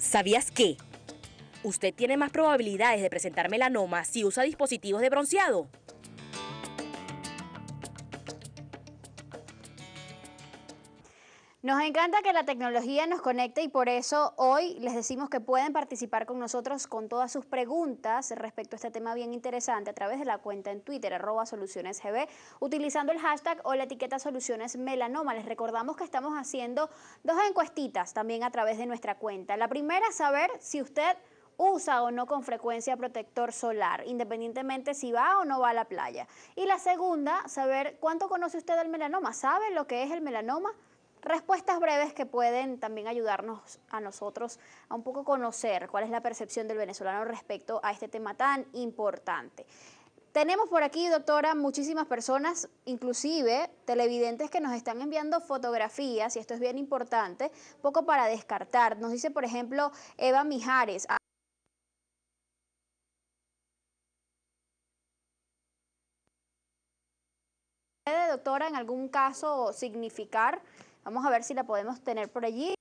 ¿Sabías que usted tiene más probabilidades de presentar melanoma si usa dispositivos de bronceado? Nos encanta que la tecnología nos conecte y por eso hoy les decimos que pueden participar con nosotros con todas sus preguntas respecto a este tema bien interesante a través de la cuenta en Twitter, @solucionesgb, utilizando el hashtag o la etiqueta solucionesmelanoma. Les recordamos que estamos haciendo dos encuestitas también a través de nuestra cuenta. La primera, saber si usted usa o no con frecuencia protector solar, independientemente si va o no va a la playa. Y la segunda, saber cuánto conoce usted del melanoma. ¿Sabe lo que es el melanoma? Respuestas breves que pueden también ayudarnos a nosotros a un poco conocer cuál es la percepción del venezolano respecto a este tema tan importante. Tenemos por aquí, doctora, muchísimas personas, inclusive televidentes que nos están enviando fotografías, y esto es bien importante, poco para descartar. Nos dice, por ejemplo, Eva Mijares. ¿Puede, doctora, en algún caso significar? Vamos a ver si la podemos tener por allí.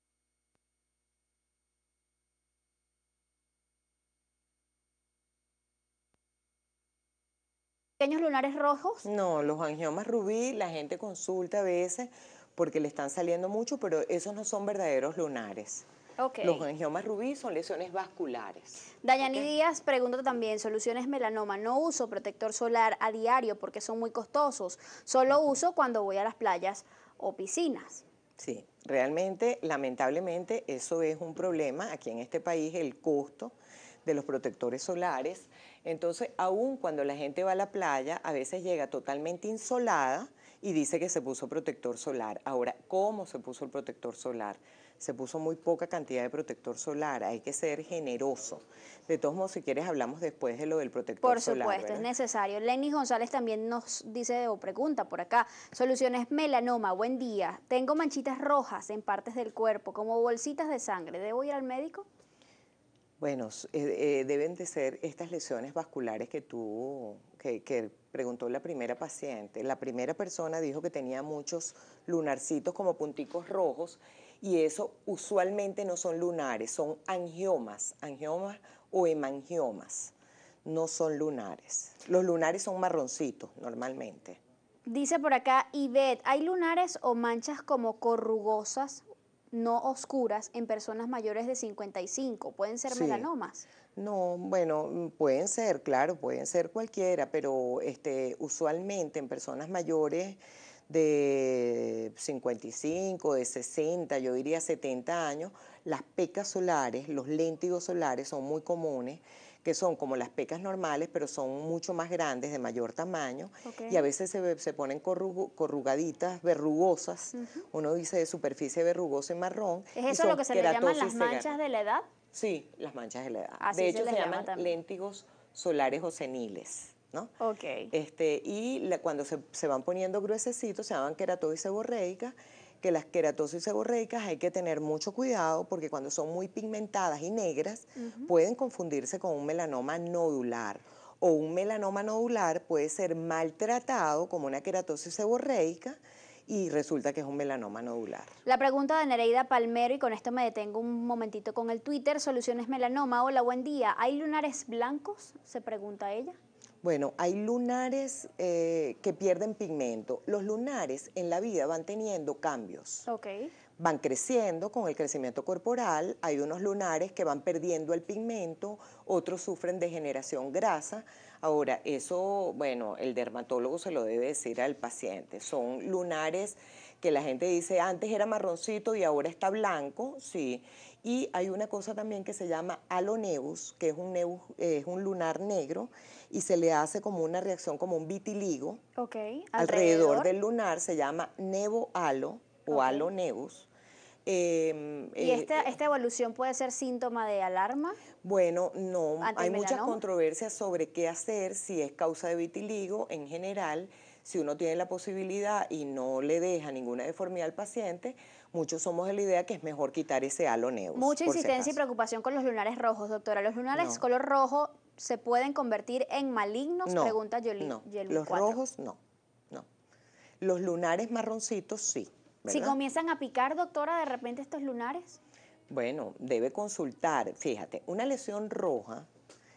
¿Pequeños lunares rojos? No, los angiomas rubí la gente consulta a veces porque le están saliendo mucho, pero esos no son verdaderos lunares. Ok. Los angiomas rubí son lesiones vasculares. Dayani Díaz pregunta también, soluciones melanoma, no uso protector solar a diario porque son muy costosos, solo uso cuando voy a las playas o piscinas. Sí, realmente, lamentablemente, eso es un problema aquí en este país, el costo de los protectores solares. Entonces, aun cuando la gente va a la playa, a veces llega totalmente insolada y dice que se puso protector solar. Ahora, ¿cómo se puso el protector solar? Se puso muy poca cantidad de protector solar, hay que ser generoso. De todos modos, si quieres, hablamos después de lo del protector solar. Por supuesto, ¿verdad? es necesario. Lenny González también nos dice o pregunta por acá, soluciones melanoma, buen día, tengo manchitas rojas en partes del cuerpo, como bolsitas de sangre, ¿debo ir al médico? Bueno, deben de ser estas lesiones vasculares que preguntó la primera paciente. La primera persona dijo que tenía muchos lunarcitos como punticos rojos y eso usualmente no son lunares, son angiomas o hemangiomas, no son lunares. Los lunares son marroncitos normalmente. Dice por acá Ivette, ¿hay lunares o manchas como corrugosas, no oscuras, en personas mayores de 55? ¿Pueden ser Sí. melanomas? No, bueno, pueden ser, claro, pueden ser cualquiera, pero usualmente en personas mayores de 55, de 60, yo diría 70 años, las pecas solares, los léntigos solares son muy comunes, que son como las pecas normales, pero son mucho más grandes, de mayor tamaño, y a veces se ponen corrugaditas, verrugosas, uno dice de superficie verrugosa y marrón. ¿Es eso lo que se le llaman las manchas de la edad? Sí, las manchas de la edad. Así de hecho, se llaman también léntigos solares o seniles, ¿no? Ok. Cuando se van poniendo gruesecitos, se llaman queratosis seborreica, que las queratosis seborreicas hay que tener mucho cuidado porque cuando son muy pigmentadas y negras, pueden confundirse con un melanoma nodular. O un melanoma nodular puede ser maltratado como una queratosis seborreica, y resulta que es un melanoma nodular. La pregunta de Nereida Palmero, y con esto me detengo un momentito con el Twitter, Soluciones Melanoma. Hola, buen día. ¿Hay lunares blancos? Se pregunta ella. Bueno, hay lunares que pierden pigmento. Los lunares en la vida van teniendo cambios. Okay. Van creciendo con el crecimiento corporal, hay unos lunares que van perdiendo el pigmento, otros sufren degeneración grasa. Ahora, eso, bueno, el dermatólogo se lo debe decir al paciente. Son lunares que la gente dice, antes era marroncito y ahora está blanco, sí. Y hay una cosa también que se llama alonebus, que es un lunar negro, y se le hace como una reacción, como un vitiligo. Okay. Alrededor del lunar, se llama nevohalo o alonebus. ¿Y esta evolución puede ser síntoma de alarma? Bueno, no, hay muchas melanoma? controversias sobre qué hacer, si es causa de vitiligo. En general, si uno tiene la posibilidad y no le deja ninguna deformidad al paciente, muchos somos de la idea que es mejor quitar ese alonebus. Mucha insistencia y preocupación con los lunares rojos, doctora. ¿Los lunares color rojo se pueden convertir en malignos? No, pregunta Yoli. no, los rojos no. Los lunares marroncitos sí. ¿verdad? Si comienzan a picar, doctora, de repente estos lunares. Bueno, debe consultar. Fíjate, una lesión roja,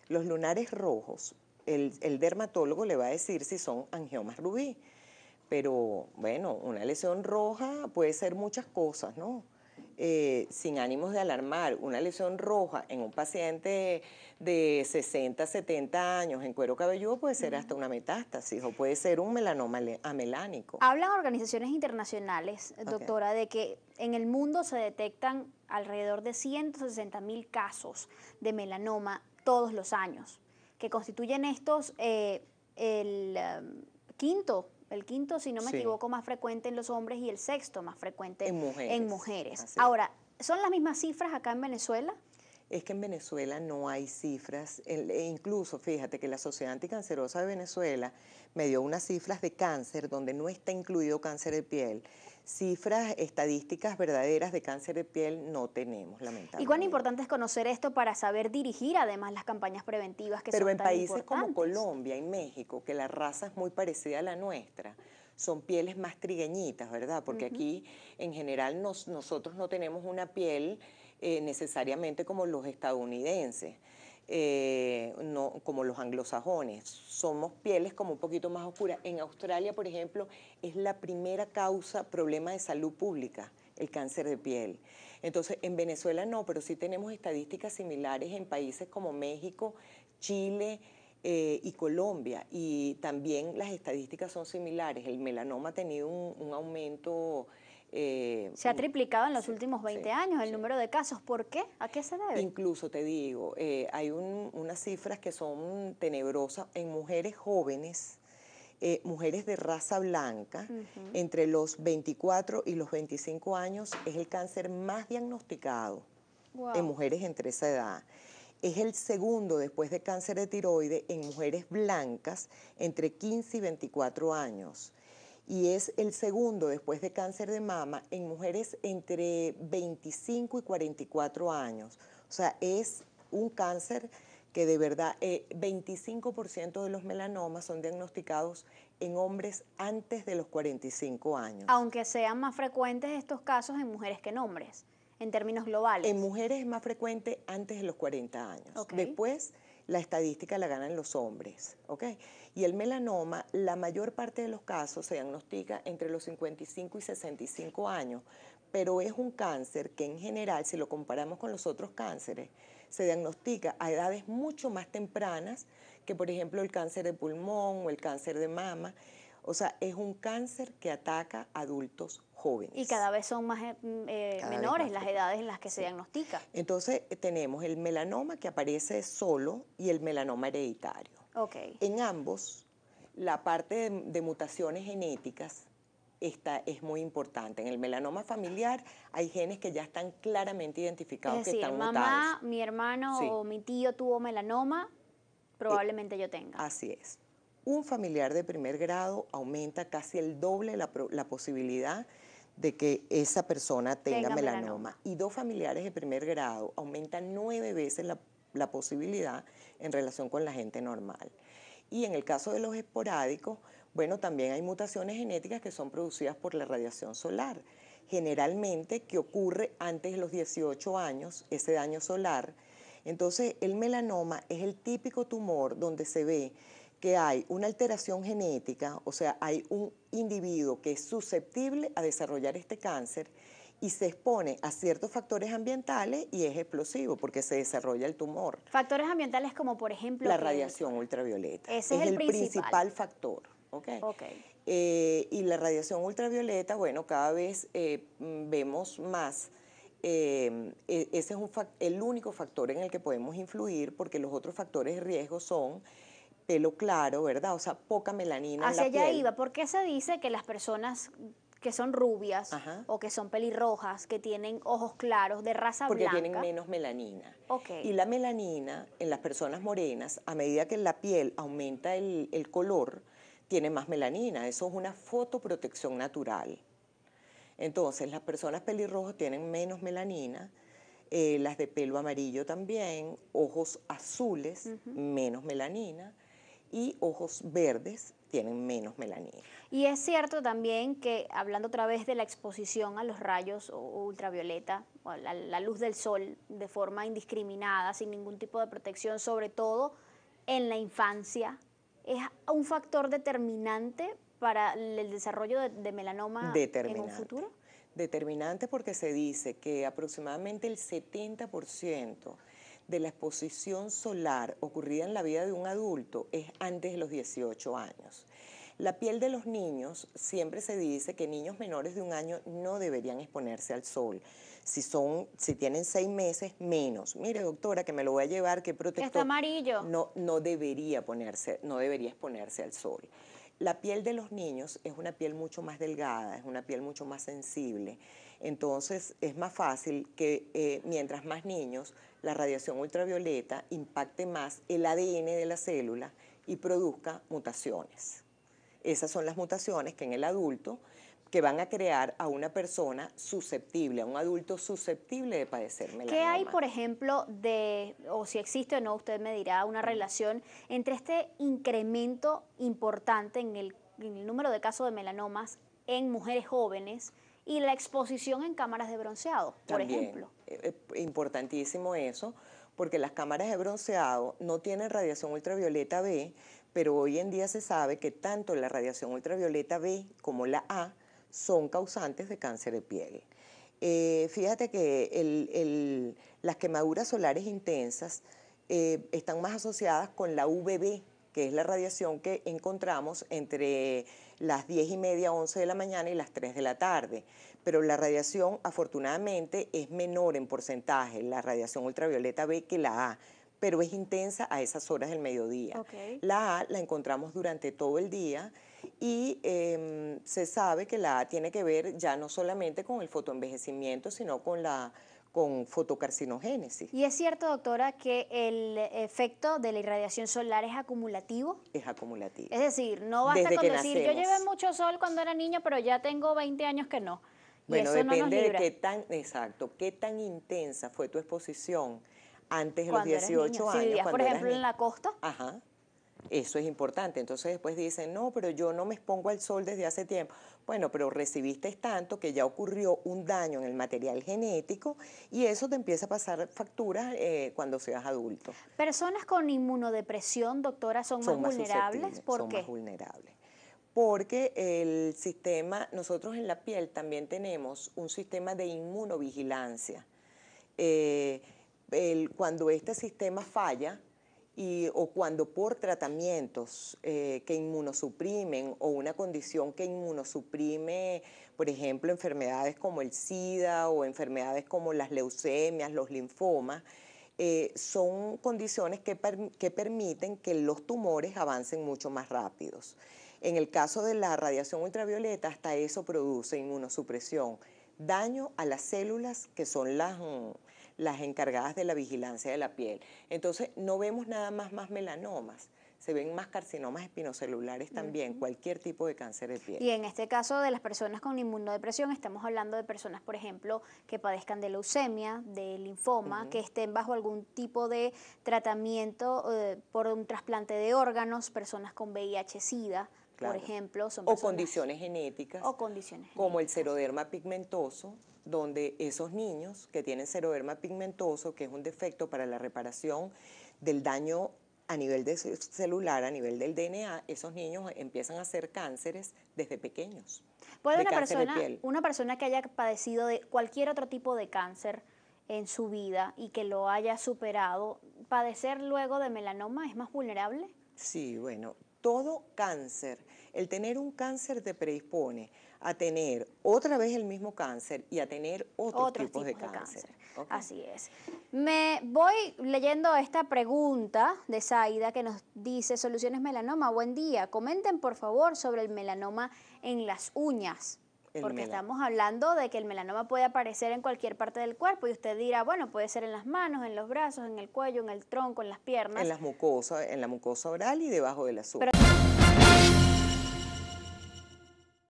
los lunares rojos, el dermatólogo le va a decir si son angiomas rubí. Pero bueno, una lesión roja puede ser muchas cosas, ¿no? Sin ánimos de alarmar, una lesión roja en un paciente de 60, 70 años en cuero cabelludo puede ser hasta una metástasis o puede ser un melanoma amelánico. Hablan organizaciones internacionales, doctora, de que en el mundo se detectan alrededor de 160.000 casos de melanoma todos los años, que constituyen estos el quinto, si no me equivoco, más frecuente en los hombres y el sexto más frecuente en mujeres. Ahora, ¿son las mismas cifras acá en Venezuela? Es que en Venezuela no hay cifras, incluso fíjate que la Sociedad Anticancerosa de Venezuela me dio unas cifras de cáncer donde no está incluido cáncer de piel. Cifras estadísticas verdaderas de cáncer de piel no tenemos, lamentablemente. ¿Y cuán importante es conocer esto para saber dirigir además las campañas preventivas que son tan importantes? Pero en países como Colombia y México, que la raza es muy parecida a la nuestra, son pieles más trigueñitas, ¿verdad? Porque aquí en general nosotros no tenemos una piel necesariamente como los estadounidenses. No, como los anglosajones, somos pieles como un poquito más oscuras. En Australia, por ejemplo, es la primera problema de salud pública, el cáncer de piel. Entonces, en Venezuela no, pero sí tenemos estadísticas similares en países como México, Chile y Colombia. Y también las estadísticas son similares. El melanoma ha tenido un aumento. Se ha triplicado en los últimos 20 años el número de casos. ¿Por qué? ¿A qué se debe? Incluso te digo, hay unas cifras que son tenebrosas en mujeres jóvenes, mujeres de raza blanca, entre los 24 y los 25 años, es el cáncer más diagnosticado en mujeres entre esa edad. Es el segundo después de cáncer de tiroides en mujeres blancas entre 15 y 24 años. Y es el segundo después de cáncer de mama en mujeres entre 25 y 44 años. O sea, es un cáncer que de verdad 25% de los melanomas son diagnosticados en hombres antes de los 45 años. Aunque sean más frecuentes estos casos en mujeres que en hombres, en términos globales. En mujeres es más frecuente antes de los 40 años. Después la estadística la ganan los hombres, ¿ok? Y el melanoma, la mayor parte de los casos se diagnostica entre los 55 y 65 años, pero es un cáncer que en general, si lo comparamos con los otros cánceres, se diagnostica a edades mucho más tempranas que, por ejemplo, el cáncer de pulmón o el cáncer de mama. O sea, es un cáncer que ataca a adultos jóvenes. Y cada vez son más menores las edades en las que se diagnostica. Entonces, tenemos el melanoma que aparece solo y el melanoma hereditario. En ambos, la parte de mutaciones genéticas es muy importante. En el melanoma familiar hay genes que ya están claramente identificados, es decir, que están mamá, mutados. mi hermano o mi tío tuvo melanoma, probablemente yo tenga. Así es. Un familiar de primer grado aumenta casi el doble la posibilidad de que esa persona tenga melanoma. Y dos familiares de primer grado aumentan 9 veces la posibilidad en relación con la gente normal. Y en el caso de los esporádicos, bueno, también hay mutaciones genéticas que son producidas por la radiación solar. Generalmente, que ocurre antes de los 18 años, ese daño solar. Entonces, el melanoma es el típico tumor donde se ve que hay una alteración genética, o sea, hay un individuo que es susceptible a desarrollar este cáncer y se expone a ciertos factores ambientales y es explosivo porque se desarrolla el tumor. Factores ambientales como, por ejemplo, la radiación ultravioleta. Ese es el principal factor. Y la radiación ultravioleta, bueno, cada vez vemos más. Ese es el único factor en el que podemos influir porque los otros factores de riesgo son pelo claro, ¿verdad? O sea, poca melanina en la piel. Hacia allá iba. ¿Por qué se dice que las personas que son rubias o que son pelirrojas, que tienen ojos claros, de raza blanca? Porque tienen menos melanina. Y la melanina en las personas morenas, a medida que la piel aumenta el color, tiene más melanina. Eso es una fotoprotección natural. Entonces, las personas pelirrojas tienen menos melanina, las de pelo amarillo también, ojos azules, menos melanina, y ojos verdes tienen menos melanina. Y es cierto también que, hablando otra vez de la exposición a los rayos ultravioleta, o a la luz del sol de forma indiscriminada, sin ningún tipo de protección, sobre todo en la infancia, es un factor determinante para el desarrollo de melanoma en un futuro. Determinante porque se dice que aproximadamente el 70% de la exposición solar ocurrida en la vida de un adulto es antes de los 18 años. La piel de los niños, siempre se dice que niños menores de 1 año no deberían exponerse al sol. Si tienen 6 meses, menos. Mire, doctora, que me lo voy a llevar, ¿qué protector? Está amarillo. No debería exponerse al sol. La piel de los niños es una piel mucho más delgada, es una piel mucho más sensible. Entonces, es más fácil que mientras más niños, la radiación ultravioleta impacte más el ADN de la célula y produzca mutaciones. Esas son las mutaciones que en el adulto que van a crear a una persona susceptible, a un adulto susceptible de padecer melanoma. ¿Qué hay, por ejemplo, o si existe o no, usted me dirá, una relación entre este incremento importante en el número de casos de melanomas en mujeres jóvenes y la exposición en cámaras de bronceado, por ejemplo? Importantísimo eso, porque las cámaras de bronceado no tienen radiación ultravioleta B, pero hoy en día se sabe que tanto la radiación ultravioleta B como la A son causantes de cáncer de piel. Fíjate que las quemaduras solares intensas están más asociadas con la UVB, que es la radiación que encontramos entre las 10:30, 11 de la mañana y las 3 de la tarde. Pero la radiación, afortunadamente, es menor en porcentaje, la radiación ultravioleta B, que la A, pero es intensa a esas horas del mediodía. Okay. La A la encontramos durante todo el día y se sabe que la A tiene que ver ya no solamente con el fotoenvejecimiento, sino con fotocarcinogénesis. ¿Y es cierto, doctora, que el efecto de la irradiación solar es acumulativo? Es acumulativo. Es decir, no basta Desde con que decir, nacemos. yo llevé mucho sol cuando era niña, pero ya tengo 20 años que no. Y bueno, eso depende no nos libra. de qué tan intensa fue tu exposición antes de los Cuando eres 18 niño. años. Si vivías, por eras ejemplo, en niño. la costa. Ajá. Eso es importante. Entonces después dicen, no, pero yo no me expongo al sol desde hace tiempo. Bueno, pero recibiste tanto que ya ocurrió un daño en el material genético y eso te empieza a pasar facturas cuando seas adulto. Personas con inmunodepresión, doctora, son más vulnerables. ¿Por qué? Son más vulnerables. Porque el sistema, nosotros en la piel también tenemos un sistema de inmunovigilancia. Cuando este sistema falla, o cuando por tratamientos que inmunosuprimen o una condición que inmunosuprime, por ejemplo, enfermedades como el SIDA o enfermedades como las leucemias, los linfomas, son condiciones que permiten que los tumores avancen mucho más rápidos. En el caso de la radiación ultravioleta, hasta eso produce inmunosupresión, daño a las células que son las encargadas de la vigilancia de la piel. Entonces, no vemos nada más melanomas, se ven más carcinomas espinocelulares también, cualquier tipo de cáncer de piel. Y en este caso de las personas con inmunodepresión, estamos hablando de personas, por ejemplo, que padezcan de leucemia, de linfoma, que estén bajo algún tipo de tratamiento por un trasplante de órganos, personas con VIH-Sida, por ejemplo. Son personas, o condiciones genéticas. O condiciones como el seroderma pigmentoso, donde esos niños que tienen seroderma pigmentoso, que es un defecto para la reparación del daño a nivel celular, a nivel del DNA, esos niños empiezan a hacer cánceres desde pequeños. ¿Puede una persona que haya padecido de cualquier otro tipo de cáncer en su vida y que lo haya superado, padecer luego de melanoma es más vulnerable? Sí, bueno, todo cáncer, el tener un cáncer te predispone a tener otra vez el mismo cáncer y a tener otros tipos de cáncer. Okay. Así es. Me voy leyendo esta pregunta de Zaida que nos dice, Soluciones Melanoma, buen día, comenten por favor sobre el melanoma en las uñas. Porque estamos hablando de que el melanoma puede aparecer en cualquier parte del cuerpo y usted dirá, bueno, puede ser en las manos, en los brazos, en el cuello, en el tronco, en las piernas. En la mucosa oral y debajo de las uñas.